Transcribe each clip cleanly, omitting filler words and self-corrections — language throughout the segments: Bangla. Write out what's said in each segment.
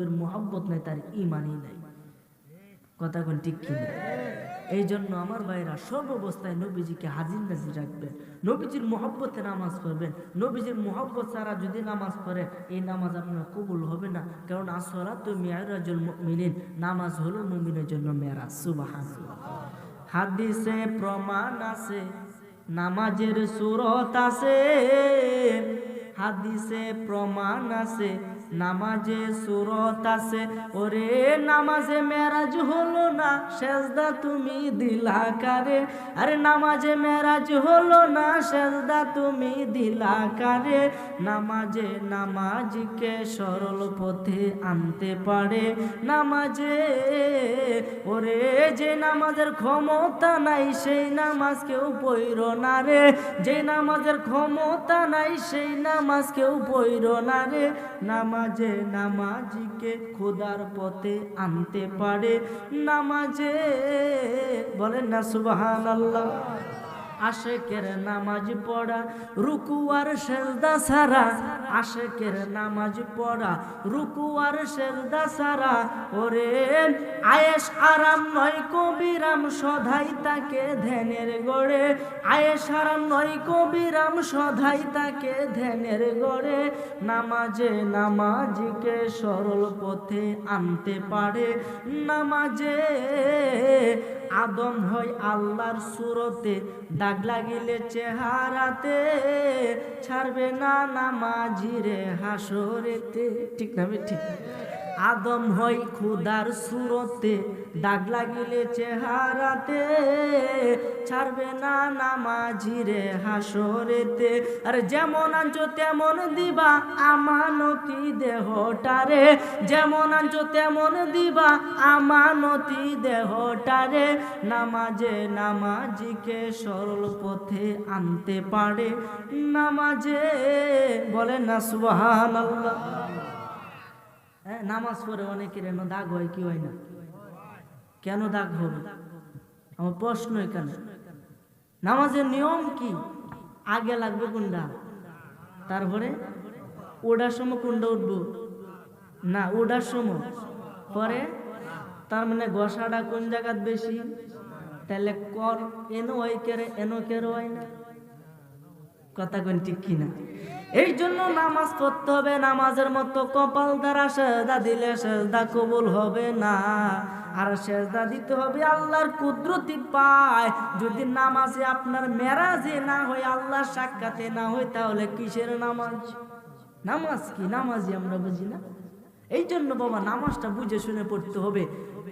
নবীর মুহাব্বত নাই, তার ঈমানই নাই। কথা কোন ঠিক কিনা? এই জন্য আমার ভাইরা সর্বাবস্থায় নবীজিকে হাজির নাজির রাখবেন, নবীজির মুহাব্বতে নামাজ পড়বেন। নবীজির মুহাব্বত ছাড়া যদি নামাজ পড়ে, এই নামাজ আপনার কবুল হবে না। কারণ আসসালাতু মি'রাজুল মুমিনিন, নামাজ হলো মুমিনের জন্য মেরাজ। সুবহানাল্লাহ। হাদিসে প্রমাণ আছে, নামাজের সূরত আছে। হাদিসে প্রমাণ আছে, নামাজে সূরত আছে। ওরে নামাজে মেরাজ হলো না, সেজদা তুমি দিলা কারে। আরে নামাজে মেরাজ হলো না, সেজদা তুমি দিলা কারে। নামাজে নামাজকে সরল পথে আনতে পারে। নামাজে ওরে যে নামাজের ক্ষমতা নাই, সেই নামাজ কেউ পড়ো না রে। যে নামাজের ক্ষমতা নাই, সেই নামাজ কেউ পড়ো না রে। নামাজে নামাজিকে খোদার পথে আনতে পারে। নামাজে বলেন না সুবহানাল্লাহ। আশেকের নামাজ পড়া রুকু আর সেজদা ছাড়া, আশেকের নামাজ পড়া রুকু আর সেজদা ছাড়া। ওরে আয়েশ আরাম নয় কবিরাম, সদাই তাকে ধ্যানের গড়ে। আয়েশ আরাম নয় কবিরাম, সদাই তাকে ধ্যানের গড়ে। নামাজে নামাজিকে সরল পথে আনতে পারে। নামাজে আদম হয় আল্লাহর সুরতে, দাগ লাগিলে চেহারাতে। ছাড়বে না নামাজিরে হাসরেতে। ঠিক না? ঠিক। আদম হয় খুদার সুরতে, দাগ লাগিলে চেহারাতে। ছাড়বে না নামাজিরে হাসরেতে। আর যেমন আনছো তেমন দিবা আমানতি দেহটারে। যেমন আনছো তেমন দিবা আমানতি দেহটারে। নামাজে নামাজিকে সরল পথে আনতে পারে। নামাজে বলেন না সুবহানাল্লাহ। নামাজ পড়ে অনেকের এমন দাগ হয়, কি হয় না? কেন দাগ হবে? আমার প্রশ্ন এখানে। নামাজের নিয়ম কি? আগে লাগবে কোনটা, তারপরে ওড়ার সময় কোনটা উঠবো না, ওড়ার সময় পরে। তার মানে গসাটা কোন জায়গাত বেশি? তাহলে কর এনো হয় কেরে, এনো কেরো হয় না। কথা কোন ঠিক কিনা? এই জন্য নামাজ পড়তে হবে নামাজের মতো। কপাল দ্বারা সেজদা দিলে সেজদা কবুল হবে না। আর সেজদা দিতে হবে আল্লাহর কুদরতি পায়। যদি নামাজে আপনার মেরাজে না হয়, আল্লাহর সাক্ষাতে না হয়, তাহলে কিসের নামাজ? নামাজ কি? নামাজই আমরা বুঝি না। এই জন্য বাবা নামাজটা বুঝে শুনে পড়তে হবে।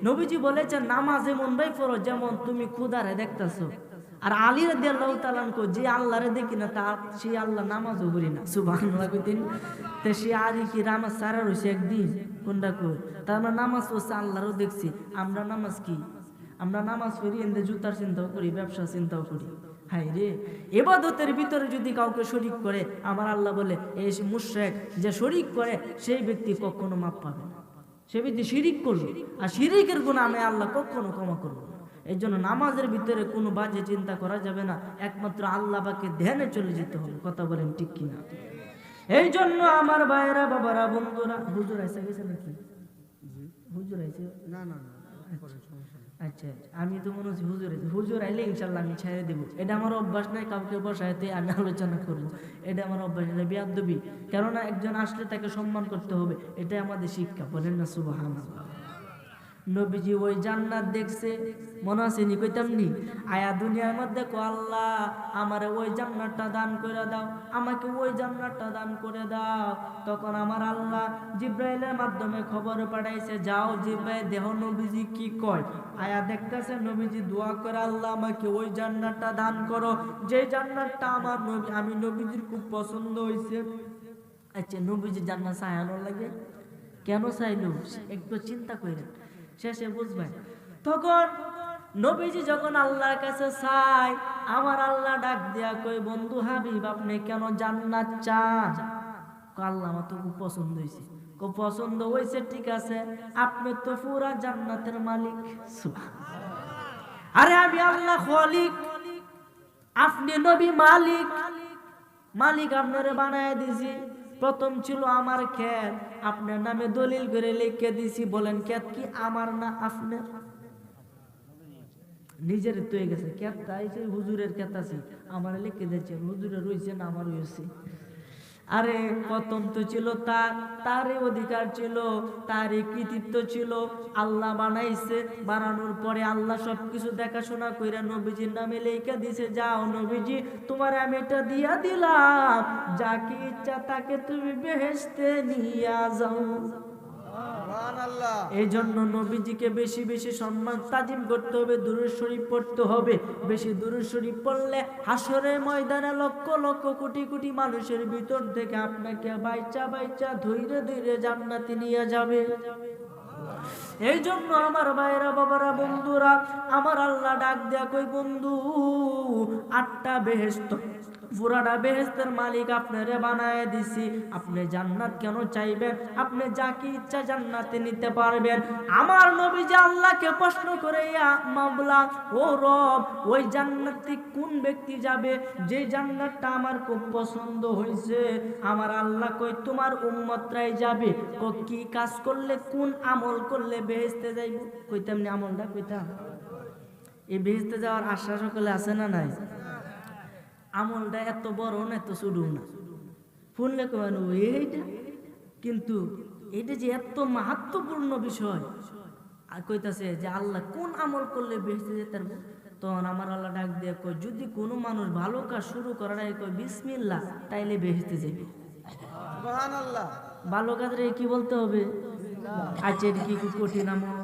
নবীজি বলেছেন নামাজ এমন ভাই পড়ো যেমন তুমি খুদারে দেখতেছো। আর আলী রাদিয়াল্লাহু তাআলা আনহু যে আল্লাহরে দেখি না, তার সেই আল্লাহ নামাজও পড়ি না। সুবহানাল্লাহ কইতেন। তে সে আলী কি নামাজ সারা রইছে একদিন কোনটা কই? তার আমরা নামাজ পড়ছি, আল্লাহরও দেখছি। আমরা নামাজ কি? আমরা নামাজ পড়ি এন্দে জুতার চিন্তাও করি, ব্যবসা চিন্তাও করি। হাই রে, ইবাদতের ভিতরে যদি কাউকে শরীক করে, আমার আল্লাহ বলে এই মুশরিক যে শরীক করে, সেই ব্যক্তি কখনো মাপ পাবে না। সে ব্যক্তি শিরিক করলো, আর শিরিকের গুনাহ আমি আল্লাহ কখনো ক্ষমা করবো না। এই জন্য নামাজের ভিতরে কোনো বাজে চিন্তা করা যাবে না, একমাত্র আল্লাহ পাকে ধ্যানে চলে যেতে হবে। কথা বলেন ঠিক কিনা? এই জন্য আমার ভাইরা, বাবারা, বন্ধুরা, হুজুর আইসা গেছে নাকি? হুজুর আইসে? না না না, আচ্ছা আমি তো মনে হচ্ছে হুজুর আইসে। হুজুর আইলে ইনশাল্লাহ আমি ছেড়ে দেবো। এটা আমার অভ্যাস নাই কাউকে বসাইতে আমি আলোচনা করব। এটা আমার অভ্যাস, এটা বেয়াদবি। কেননা একজন আসলে তাকে সম্মান করতে হবে, এটাই আমাদের শিক্ষা। বলেন না সুবহানাল্লাহ। নবীজি ওই জান্নাত দেখছে, মনে আছে নি? কইতাম নি আয়া দুনিয়ার মধ্যে কো আল্লাহ আমারে ওই জান্নাতটা দান করে দাও, আমাকে ওই জান্নাতটা দান করে দাও। তখন আমার আল্লাহ জিব্রাইলের মাধ্যমে খবর পাঠাইছে, যাও জিব্রাইল দেহ নবীজি কি কয়। আয়া দেখতেছে নবীজি দোয়া করে, আল্লাহ আমাকে ওই জান্নাতটা দান করো, যে জান্নাতটা আমার নবী আমি নবীজির খুব পছন্দ হয়েছে। আচ্ছা নবীজি জান্নাত চাইলো লাগে কেন চাইলো? একটু চিন্তা করেন, শেষে বুঝবেন। তখন নবীজি যখন আল্লাহর কাছে চাই, আমার আল্লাহ ডাক দিয়া কই, বন্ধু হাবিব আপনি কেন জান্নাত চান? আল্লাহ আমার তো খুব পছন্দ হয়েছে। পছন্দ হয়েছে ঠিক আছে, আপনি তো পুরা জান্নাতের মালিক। আরে আমি আল্লাহ খালিক, আপনি নবী মালিক। মালিক আপনারে বানায় দিছি, প্রথম ছিল আমার ক্ষেত, আপনার নামে দলিল করে লিখে দিছি, বলেন ক্ষেত কি আমার না আপনার? নিজের তো হয়ে গেছে ক্ষেত, তাই হুজুরের ক্ষেত আছে, আমার লিখে দিয়েছেন, হুজুরের রয়েছে না আমার রয়েছে। আরে প্রথম তো ছিল তারই অধিকার ছিল, তারই কৃতিত্ব ছিল, আল্লাহ বানাইছে, বানানোর পরে আল্লাহ সবকিছু দেখাশোনা কইরা নবীজির নামে লেখা দিছে, যাও নবীজি তোমার আমি এটা দিয়া দিলাম, যাকে ইচ্ছা তাকে তুমি বেহেশতে নিয়ে যাও। এই জন্য নবীজিকে বেশি বেশি সম্মান তাজিম করতে হবে, দুরূদ শরীফ পড়তে হবে। বেশি দুরূদ শরীফ পড়লে হাসরের ময়দানে লক্ষ লক্ষ কোটি কোটি মানুষের ভিতর থেকে আপনাকে বাইচা বাইচা ধৈর্য ধৈর্য জান্নাতে নিয়ে যাবে। এই জন্য আমার ভাইরা বাবারা বন্ধুরা, আমার আল্লাহ ডাক দেয়া কই, বন্ধু 8টা বেহেশত, পুরাটা বেহেশতের মালিক আপনারে বানায় দিছি, আপনি জান্নাত কেন চাইবেন? আপনি যাকে ইচ্ছা জান্নাতে নিতে পারবেন। আমার নবী যে আল্লাহকে প্রশ্ন করে, ইয়া মাওলা, ও রব, ওই জান্নাতে কোন ব্যক্তি যাবে যে জান্নাতটা আমার খুব পছন্দ হয়েছে? আমার আল্লাহ কই, তোমার উম্মতরাই যাবে। কি কাজ করলে, কোন আমল করলে বেহেশতে যাইব? কইতাম না আমলটা কইতাম। এই বেহেশতে যাওয়ার আশা সকলে আছে না নাই? আমলটা এত বড় না, এত ছোট না, শুনলে কেন এইটা, কিন্তু এটা যে এত মাহাত্ম্যপূর্ণ বিষয়। আর কইতাছে যে আল্লাহ কোন আমল করলে বেহেশতে যেতে পারবো? তখন আমার আল্লাহ ডাক দিয়ে কয়, যদি কোনো মানুষ ভালো কাজ শুরু করার আগে কয় বিসমিল্লাহ, তাইলে বেহেশতে যাবে। সুবহানাল্লাহ। ভালো কাজে কি বলতে হবে? আচ্ছা, এটা কি খুব কঠিন আমল?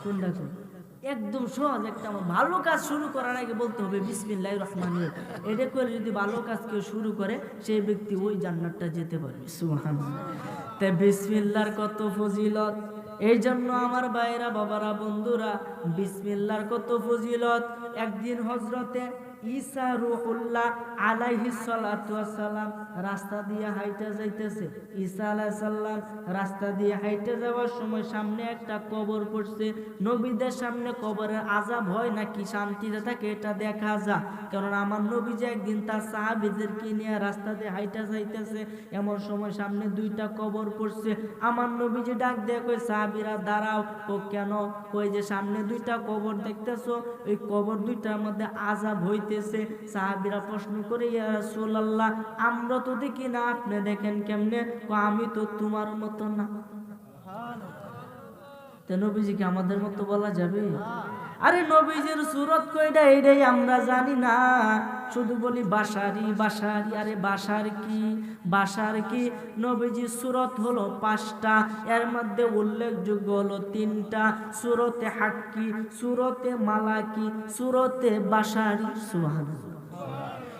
কোনটা? একদম সহজ একটা আমল। ভালো কাজ শুরু করার আগে বলতে হবে বিসমিল্লাহির রহমানির রহিম। এটা করে যদি ভালো কাজ কেউ শুরু করে, সেই ব্যক্তি ওই জান্নাতটা যেতে পারবে। সুবহানাল্লাহ। তাই বিসমিল্লাহর কত ফজিলত! এই জন্য আমার ভাইরা বাবারা বন্ধুরা, বিসমিল্লাহর কত ফজিলত! একদিন হযরতে ঈসা রূহুল্লাহ আলাইহিস সালাতু ওয়াস সালাম রাস্তা দিয়ে হাইটা যাইতেছে। ঈসা আলাইহিস সালাম রাস্তা দিয়ে হাইটা যাওয়ার সময় সামনে একটা কবর পড়ছে। নবীদের সামনে কবরের আযাব হয় নাকি শান্তিতে থাকে এটা দেখা যায়, কারণ আমার নবী যে একদিন তার সাহাবীদেরকে নিয়ে রাস্তা দিয়ে হাইটা যাইতেছে, এমন সময় সামনে 2টা কবর পড়ছে। আমার নবী যে ডাক দিয়ে কই, সাহাবীরা দাঁড়াও। ও কেন? কই যে সামনে 2টা কবর দেখতেছো, ওই কবর 2টার মধ্যে আযাব হইতে। সাহাবীরা প্রশ্ন করে, ইয়া রাসূলুল্লাহ, আমরা তো দেখি না, আপনি দেখেন কেমনে? আমি তো তোমার মতো না। তো নবীজিকে আমাদের মতো বলা যাবে? আরে নবীজির সুরত কয়টা এইটাই আমরা জানি না, শুধু বলি বাশারি বাশারি। আরে বাশার কি, বাশার কি? নবীজির সুরত হলো 5টা, এর মধ্যে উল্লেখযোগ্য হলো 3টা, সুরতে হাক্কি, সুরতে মালাকি, সুরতে বাশারি। সুবহানাল্লাহ।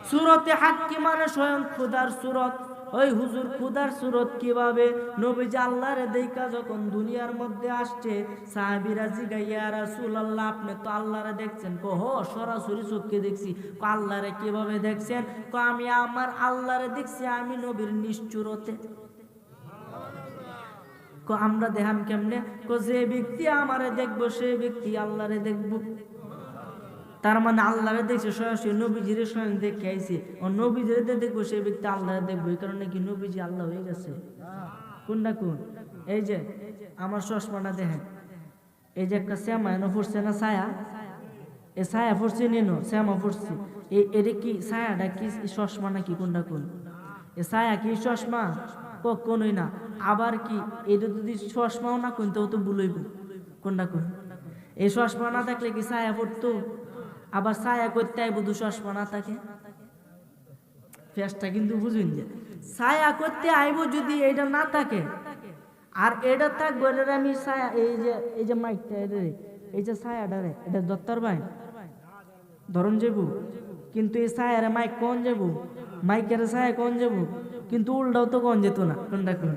সুরতে হাক্কি মানে স্বয়ং খোদার সুরত। ওই হুজুর খুদার সুরত কিভাবে? নবীজি আল্লাহর দেখা যখন দুনিয়ার মধ্যে আসছে, সাহাবীরা জিজ্ঞাসা, ইয়া রাসূলুল্লাহ, আপনি তো আল্লাহরে দেখছেন? কহ সরাসরি চোখে দেখছি। আল্লাহরে কিভাবে দেখছেন? আমি আমার আল্লাহরে দেখছি আমি নবীর নিষ্ঠুরতে। আমরা দেখাম কেমনে? যে ব্যক্তি আমারে দেখবো সেই ব্যক্তি আল্লাহরে দেখবো। তার মানে আল্লাহরে দেখছে সরাসরি, নবীজিরে স্বয়ং দেখে আইছে। ও নবীজিরে দেখবো সেই ব্যক্তি আল্লাহরে দেখবো, এই কারণে কি নবীজি আল্লাহ হয়ে গেছে? কোনটা কোন? এই যে আমার চশমাটা দেখেন, এই যে একটা শ্যামা এনে ফুটছে না ছায়া, এ ছায়া ফুটছে নিনো, শ্যামা ফুটছে, এটা কি ছায়াটা কি চশমা নাকি? কোনটা কোন? এ ছায়া কি চশমা? কখনোই না। আবার কি এটা যদি চশমাও না কোন, তো ভুলইব। কোনটা কোন? এই চশমা না থাকলে কি ছায়া পড়তো? আবার ছায়া করতে আইব দু চশমা না থাকে? ফেসটা কিন্তু বুঝুন যে ছায়া করতে আইব যদি এটা না থাকে, আর এটা থাকবে, এটা আমি ছায়া, এই যে মাইকটা, এই যে ছায়াটা রে, এটা দত্তর ভাই ধরন যাবো, কিন্তু এই ছায়ারে মাইক কোন যাবো, মাইকের ছায়া কোন যাবো, কিন্তু উল্টাও তো কোন যেত না। কোনটা কোন?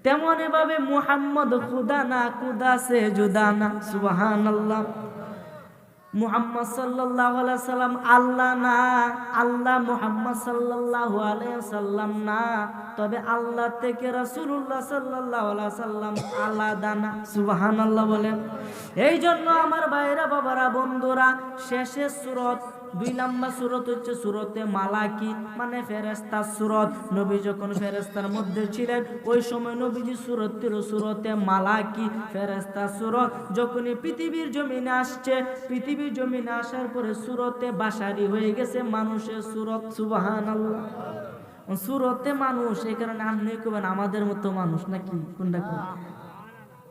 তেমন এভাবে মুহাম্মদ খুদা না, খুদা সে জুদা না। সুবহানাল্লাহ। মুহাম্মদ সাল্লাল্লাহু আলাইহি সাল্লাম আল্লাহ না, আল্লাহ মুহাম্মদ সাল্লাল্লাহু আলাইহি সাল্লাম না, তবে আল্লাহ থেকে রাসূলুল্লাহ সাল্লাল্লাহু আলাইহি সাল্লাম আলাদা না। সুবহানাল্লাহ বলেন। এই জন্য আমার ভাইরা বাবারা বন্ধুরা, শেষের সূরত 2 নাম্বার সূরত হচ্ছে সূরতে মালাকি, মানে ফেরেশতার সূরত। নবী যখন ফেরেশতার মধ্যে ছিলেন ওই সময় নবীজি সূরত ছিল সূরতে মালাকি, ফেরেশতার সূরত। যখনই পৃথিবীর জমিনে আসছে, পৃথিবীর জমিনে আসার পরে সূরতে বাশারি হয়ে গেছে, মানুষের সূরত। সুবহানাল্লাহ, সূরতে মানুষ। এই কারণে আপনি কবেন আমাদের মতো মানুষ নাকি? কোনটা কোন?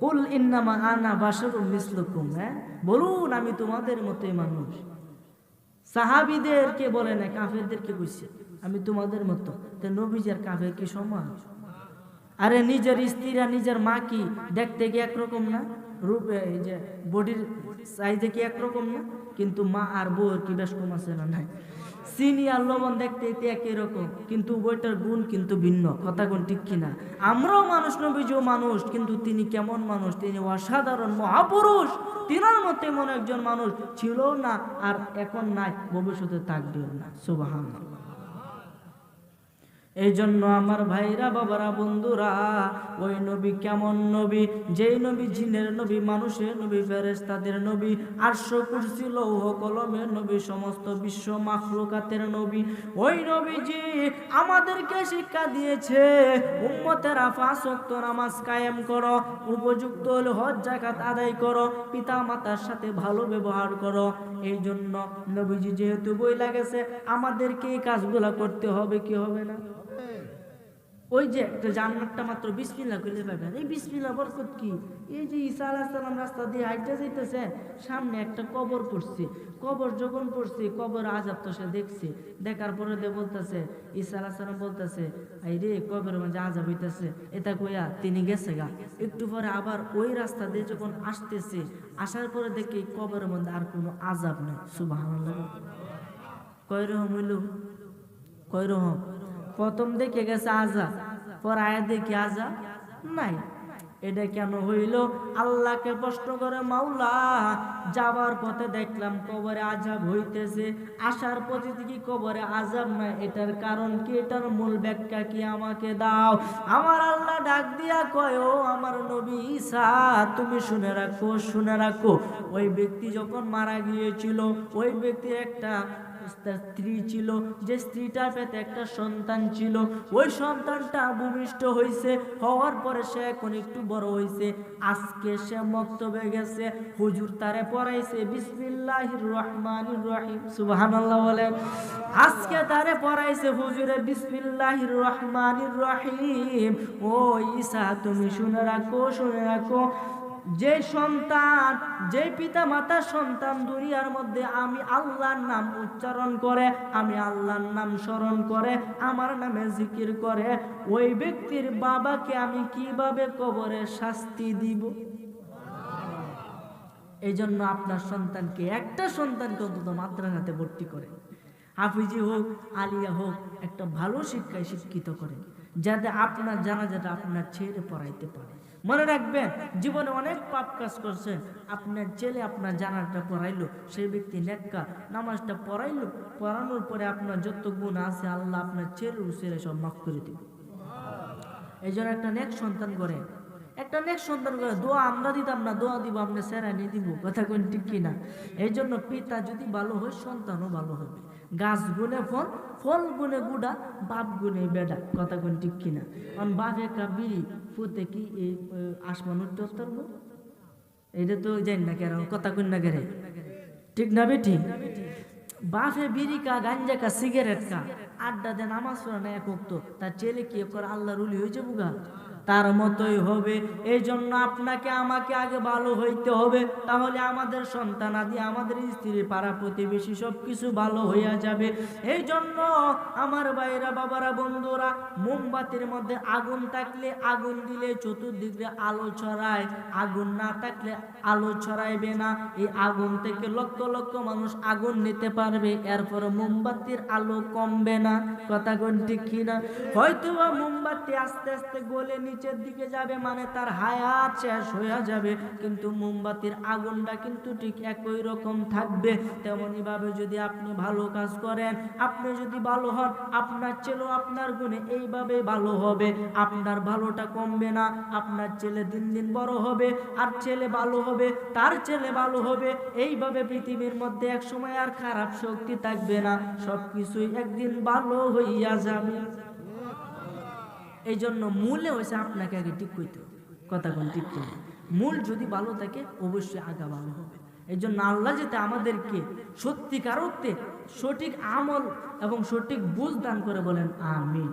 কুল ইন্নামা আনা বাশারুম মিসলুকুম, হ্যাঁ বলুন আমি তোমাদের মতোই মানুষ। সাহাবীদেরকে বলে না, কাফেরদেরকে কইছে আমি তোমাদের মতো। তো নবীজি আর কাফের কি সমান? আরে নিজের স্ত্রীরা নিজের মা কি দেখতে কি একরকম না? রূপে এই যে বডির সাইজে কি একরকম না? কিন্তু মা আর বউয়ের কি বেশ কম আছে না? নাই। চিনি আর লবণ দেখতে একই রকম, কিন্তু বইটার গুণ কিন্তু ভিন্ন। কথা কোন ঠিক কিনা? আমরাও মানুষ, নবীজিও মানুষ, কিন্তু তিনি কেমন মানুষ? তিনি অসাধারণ মহাপুরুষ। তিনার মতে মনে একজন মানুষ ছিল না, আর এখন নাই, ভবিষ্যতে থাকবেও না। সুবহানাল্লাহ। এই জন্য আমার ভাইরা, বাবারা, বন্ধুরা, ওই নবী কেমন নবী? যেই নবী জিনের নবী, মানুষের নবী, ফেরেশতাদের নবী, আরশ কুরসি লৌহ কলমের নবী, সমস্ত বিশ্ব মাখলুকাতের নবী। ওই নবীজি আমাদেরকে শিক্ষা দিয়েছে, উম্মতেরা 5 ওয়াক্ত নামাজ কায়েম করো, উপযুক্ত হলে হজ যাকাত আদায় করো, পিতা মাতার সাথে ভালো ব্যবহার করো। এই জন্য নবীজি যেহেতু বই লাগেছে, আমাদেরকে এই কাজগুলা করতে হবে, কি হবে না? ওই যে একটা জান্নাতটা মাত্র বিসমিল্লাহ কইলে পাবেন। এই বিসমিল্লাহ বরকত কি? এই যে ঈসা আলাইহিস সালাম রাস্তা দিয়ে হাঁটতে যাইতেছে, সামনে একটা কবর পড়ছে। কবর যখন পড়ছে, কবর আযাব তো সে দেখছে। দেখার পরে বলতেছে, ঈসা আলাইহিস সালাম বলতেছে, আই রে কবরের মধ্যে আযাব হইতেছে। এটা কইয়া তিনি গেছে গা। একটু পরে আবার ওই রাস্তা দিয়ে যখন আসতেছে, আসার পরে দেখি কবরের মধ্যে আর কোনো আযাব নেই। সুবহানাল্লাহ। কয় রকম হইল? কয় রকম? প্রথম দেখে গেছে আযাব, পর আয়া দেখি আযাব নাই। এটা কেন হইল? আল্লাহকে প্রশ্ন করে, মাওলা যাবার পথে দেখলাম কবরে আযাব হইতেছে, আসার পথে কি কবরে আযাব নাই, এটার কারণ কি? এটার মূল ব্যাখ্যা কি আমাকে দাও। আমার আল্লাহ ডাক দিয়া কয়, ও আমার নবী ঈসা, তুমি শুনে রাখো, শুনে রাখো। ওই ব্যক্তি যখন মারা গিয়েছিল, ওই ব্যক্তির একটা স্ত্রী ছিল, যে স্ত্রীটার পেটে একটা সন্তান ছিল। ওই সন্তানটা ভূমিষ্ঠ হয়েছে, হওয়ার পরে সে এখন একটু বড় হয়েছে। আজকে সে মক্তবে গেছে, হুজুর তারে পড়াইছে বিসমিল্লাহির রহমানির রহিম। সুবহানাল্লাহ বলেন। আজকে তারে পড়াইছে হুজুরে বিসমিল্লাহির রহমানির রহিম। ও ঈসা, তুমি শুনে রাখো, শুনে রাখো, যে সন্তান, যে পিতা মাতার সন্তান দুনিয়ার মধ্যে আমি আল্লাহর নাম উচ্চারণ করে, আমি আল্লাহর নাম স্মরণ করে, আমার নামে জিকির করে, ওই ব্যক্তির বাবাকে আমি কিভাবে কবরে শাস্তি দিব? এই জন্য আপনার সন্তানকে, একটা সন্তানকে অন্তত মাদ্রাসাতে ভর্তি করে, হাফিজি হোক, আলিয়া হোক, একটা ভালো শিক্ষায় শিক্ষিত করে, যাতে আপনার জানাজাটা আপনার ছেলে পড়াইতে পারে। মনে রাখবেন, জীবনে অনেক পাপ কাজ করছেন, আপনার ছেলে আপনার জানাজাটা পড়াইলো, সেই ব্যক্তি নেককার, নামাজটা পড়াইলো, পড়ানোর পরে আপনার যত গুণ আছে আল্লাহ আপনার ছেলে সব মাফ করে দিবে। এই জন্য একটা নেক সন্তান করে, একটা নেক সন্তান করে। দোয়া আমরা দিতাম না, দোয়া দিব আমরা সেরা নিয়ে দিব। কথা কোন ঠিক কিনা? এই জন্য পিতা যদি ভালো হয়, সন্তানও ভালো হবে। গাছ গুনে ফল, ফল গুনে গুড়া, বাপ গুনে বেডা। কথা কোন ঠিক কিনা? কারণ বাপ একটা বিড়ি ফুতে কি এই আসমান উঠতে পারবো? এটা তো জানি না কেন, কথা কোন না কেরে, ঠিক না বেটি? বাপে বিড়ি কা, গাঞ্জা কা, সিগারেট কা, আড্ডা দেন, নামাজ পড়া না এক ওয়াক্ত, তার ছেলে কি করে আল্লাহর ওলি হয়ে যাবো গা? তার মতোই হবে। এই জন্য আপনাকে আমাকে আগে ভালো হইতে হবে, তাহলে আমাদের সন্তান আদি, আমাদের স্ত্রী, পাড়া প্রতিবেশী সবকিছু ভালো হইয়া যাবে। এই জন্য আমার ভাইরা, বাবারা, বন্ধুরা, মোমবাতির মধ্যে আগুন থাকলে আগুন দিলে চতুর্দিকে আলো ছড়ায়, আগুন না থাকলে আলো ছড়াইবে না। এই আগুন থেকে লক্ষ লক্ষ মানুষ আগুন নিতে পারবে, এরপর মোমবাতির আলো কমবে না। কথা কোন ঠিক কিনা? হয়তো মোমবাতি আস্তে আস্তে গলে নিচের দিকে যাবে, মানে তার হায়াত শেষ হয়ে যাবে, কিন্তু মোমবাতির আগুনটা কিন্তু ঠিক একই রকম থাকবে। তেমনি ভাবে যদি আপনি ভালো কাজ করেন, আপনি যদি ভালো হন, আপনার ছেলেও আপনার গুণে এইভাবে ভালো হবে। আপনার ভালোটা কমবে না, আপনার ছেলে দিন দিন বড় হবে, আর ছেলে ভালো হবে, তার ছেলে ভালো হবে। এইভাবে পৃথিবীর মধ্যে এক সময় আর খারাপ শক্তি থাকবে না, সবকিছুই একদিন ভালো হইয়া যাবে। এই জন্য মূলে হয়েছে আপনাকে আগে ঠিক করতে হবে, কথা কোন ঠিক করে। মূল যদি ভালো থাকে অবশ্যই আগা ভালো হবে। এই জন্য আল্লাহ যাতে আমাদেরকে সত্যিকার অর্থে সঠিক আমল এবং সঠিক বুঝ দান করে, বলেন আমিন।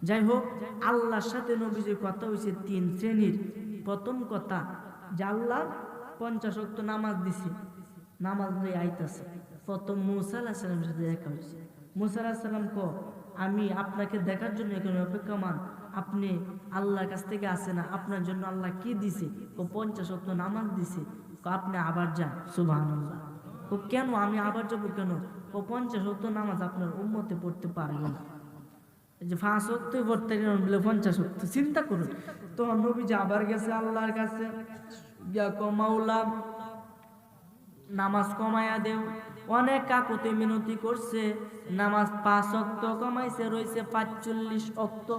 যাই হোক, আল্লাহর সাথে নবীজির কথা হয়েছে 3 শ্রেণীর। প্রথম কথা যে আল্লাহ 50 ওয়াক্ত নামাজ দিছে, নামাজ নিয়ে আইতাছে। প্রথম মুসা আলাইহিস সালামের সাথে দেখা হয়েছে। মুসা আলাইহিস সালাম আমি আপনাকে দেখার জন্য এখানে অপেক্ষমান, আপনি আল্লাহর কাছ থেকে আসে না, আপনার জন্য আল্লাহ কি দিছে? 50 ওয়াক্ত নামাজ দিছে। আপনি আবার যান। সুবহানাল্লাহ। কেন আমি আবার যাবো কেন? 50 ওয়াক্ত নামাজ আপনার উম্মতে পড়তে পারবে না, যে 5 ওয়াক্ত পড়তে গেলে 50 ওয়াক্ত, চিন্তা করুন। তো নবীজি আবার গেছে আল্লাহর কাছে, মাওলা নামাজ কমায়া দেও। অনেক কাকুতি মিনতি করছে, নামাজ 5 ওয়াক্ত কমাইছে, রয়েছে 45 ওয়াক্ত।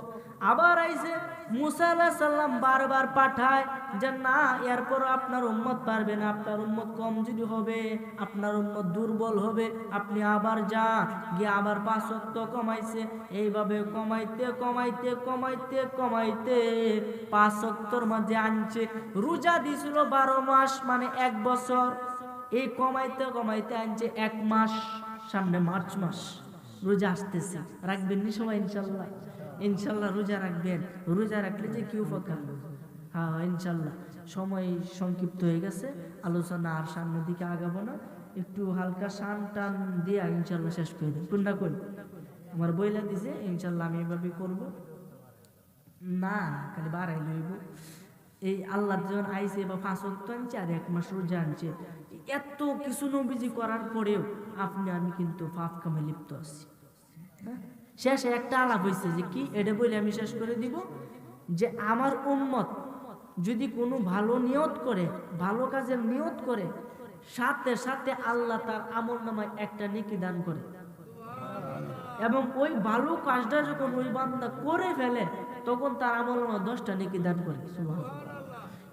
আবার আইছে মুসা আলাইহিস সালাম বারবার পাঠায় যে না, এরপর আপনার উম্মত পারবে না, আপনার উম্মত কমজোরি হবে, আপনার উম্মত দুর্বল হবে, আপনি আবার যান। গিয়ে আবার 5 ওয়াক্ত কমাইছে। এইভাবে কমাইতে কমাইতে কমাইতে কমাইতে 5 ওয়াক্তর মধ্যে আনছে। রোজা দিছিল 12 মাস, মানে 1 বছর। এই কমাইতে কমাইতে আনছে 1 মাস, সামনে মার্চ মাস, রোজা আসতেছে। রাখবেন নি সবাই ইনশাল্লাহ? ইনশাল্লাহ রোজা রাখবেন। রোজা রাখলে যে কি উপকার, হ্যাঁ ইনশাল্লাহ। সময় সংক্ষিপ্ত হয়ে গেছে, আলোচনা আর সামনের দিকে আগাবো না, একটু হালকা শান টান দিয়ে ইনশাল্লাহ শেষ করে দেব। কোনটা করি আমার বইলা দিছে, ইনশাল্লাহ আমি এভাবে করবো না, খালি বাড়াই লইব। এই আল্লাহ যখন আইছে বা 5 ওয়াক্ত আনছে আর 1 মাস রোজা আনছে, এত কিছু নবীজি করার পরেও আপনি আমি কিন্তু পাপ কামে লিপ্ত আছি। শেষে একটা আলাপ হয়েছে, যে কি এটা বলে আমি শেষ করে দিব, যে আমার উম্মত যদি কোনো ভালো নিয়ত করে, ভালো কাজের নিয়ত করে, সাথে সাথে আল্লাহ তার আমলনামায় একটা নেকি দান করে। এবং ওই ভালো কাজটা যখন ওই বান্দা করে ফেলে, তখন তার আমলনামায় 10টা নেকি দান করে। সুবহানাল্লাহ।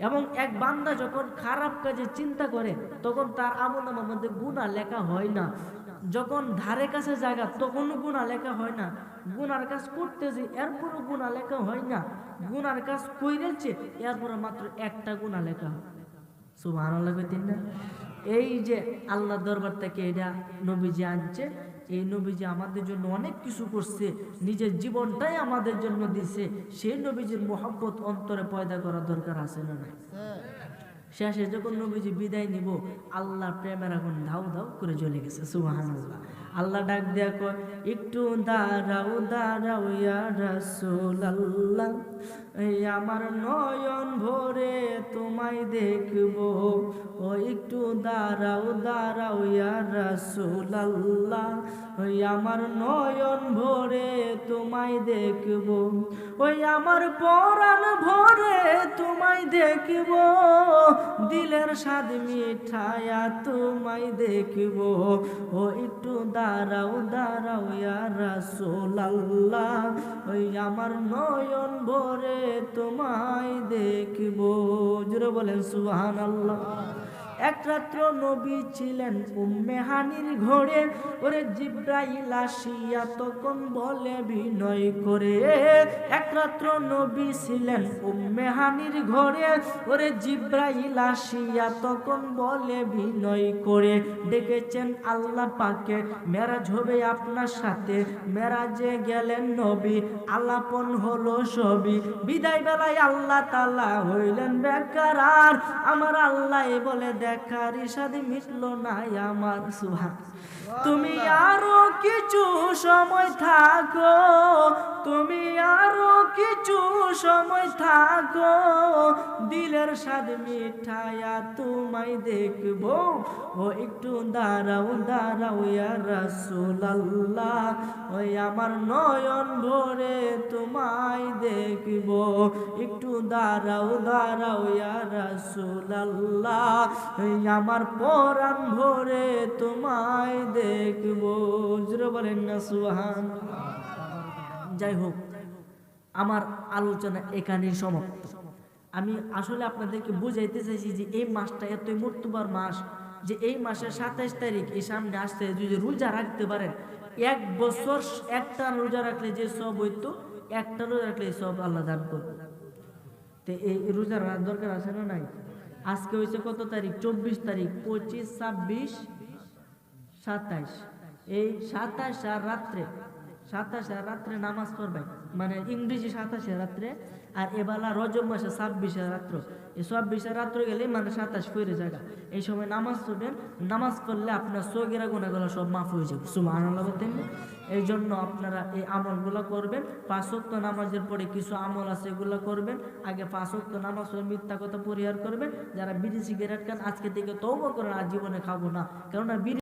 এবং এক বান্দা যখন খারাপ কাজে চিন্তা করে, তখন তার আমলনামার মধ্যে গুনাহ লেখা হয় না। যখন ধারে কাছে জায়গা, তখনও গুনাহ লেখা হয় না। গুনার কাজ করতেছে, এরপরও গুনাহ লেখা হয় না। গুনার কাজ কইরেছে, এরপরে মাত্র একটা গুনাহ লেখা হয়। সুবহানাল্লাহ কইতেন না? এই যে আল্লাহ দরবার থেকে এটা নবীজি আনছে, এই নবীজি আমাদের জন্য অনেক কিছু করছে, নিজের জীবনটাই আমাদের জন্য দিছে। সেই নবীজির মোহাব্বত অন্তরে পয়দা করা দরকার আছে না নাই? শেষে যখন নবীজি বিদায় নিব, আল্লাহ প্রেমের আগুন ধাউ ধাউ করে জ্বলে গেছে। সুবহানাল্লাহ। আল্লাহ ডাক দেয়া কয়, একটু দাঁড়াও দাঁড়াও ইয়া রাসূলুল্লাহ, এই আমার নয়ন ভরে তোমায় দেখবো। ও একটু দাঁড়াও দাঁড়াও ইয়া রাসূলুল্লাহ, ওই আমার নয়ন ভরে তোমায় দেখবো। ওই আমার পরাণ ভরে তোমায় দেখবো, দিলের স্বাদ মিঠায়া তোমায় দেখবো। ও একটু দাঁড়াও দাঁড়াও ইয়া রাসূলুল্লাহ, ওই আমার নয়ন ভরে তোমায় দেখবো। জোরে বলেন সুবহানাল্লাহ। এক রাত্র নবী ছিলেন উম্মে হানির ঘরে, ওরে জিব্রাইল আসিয়া তখন বলে বিনয় করে। এক রাত্র নবী ছিলেন উম্মে হানির ঘরে, ওরে জিব্রাইল আসিয়া তখন বলে বিনয় করে। ডেকেছেন আল্লাহ পাকে, মেরাজ হবে আপনার সাথে। মেরাজে গেলেন নবী, আলাপন হলো সবই। বিদায় বেলায় আল্লাহ তাআলা হইলেন বেকারার, আমার আল্লাহ বলে দেখার ইশাদ মিটলো না আমার সুবহান। তুমি আরো কিছু সময় থাকো, তুমি আরো কিছু সময় থাকো, দিলের স্বাদ মিঠায়া তোমায় দেখবো। ও একটু দাঁড়াও দাঁড়াও ইয়া রাসূলুল্লাহ, ওই আমার নয়ন ভরে তোমায় দেখবো। একটু দাঁড়াও দাঁড়াও ইয়া রাসূলুল্লাহ, ওই আমার পরাণ ভরে তোমায় দেখবো। জোরে বলেন না সুবহানাল্লাহ। যাই হোক, আমার আলোচনা এখানেই সমাপ্ত। আমি আসলে আপনাদেরকে বুঝাইতে চাইছি যে এই মাসটা এতই মর্তুবার মাস, যে এই মাসের 27 তারিখ এই সামনে আসতে, যদি রোজা রাখতে পারেন, 1 বছর একটা রোজা রাখলে যে সব হইতো, একটা রোজা রাখলে সব আল্লাহ দান করবে। তো এই রোজা রাখার দরকার আছে না নাই? আজকে হয়েছে কত তারিখ? 24 তারিখ, 25, 26, 27। এই 27 আর রাত্রে, 27 আর রাত্রে নামাজ পড়বে, মানে ইংরেজি 27 রাত্রে, আর এবেলা রজব মাসে 26 রাত্র। এই 26 রাত্র গেলে মানে 27 ফিরে জায়গা। এই সময় নামাজ পড়বেন, নামাজ পড়লে আপনার সগীরা গুনাহগুলো সব মাফ হয়ে যাবে। সুবহানাল্লাহ বলতেন। এই জন্য আপনারা এই আমলগুলো করবেন। 5 ওয়াক্ত নামাজের পরে কিছু আমল আছে, এগুলো করবেন। আগে 5 ওয়াক্ত নামাজ পড়ে মিথ্যা কথা পরিহার করবেন। যারা বিড়ি সিগারেট খান, আজকে থেকে তওবা করেন, আর জীবনে খাবো না, কেননা বিড়ি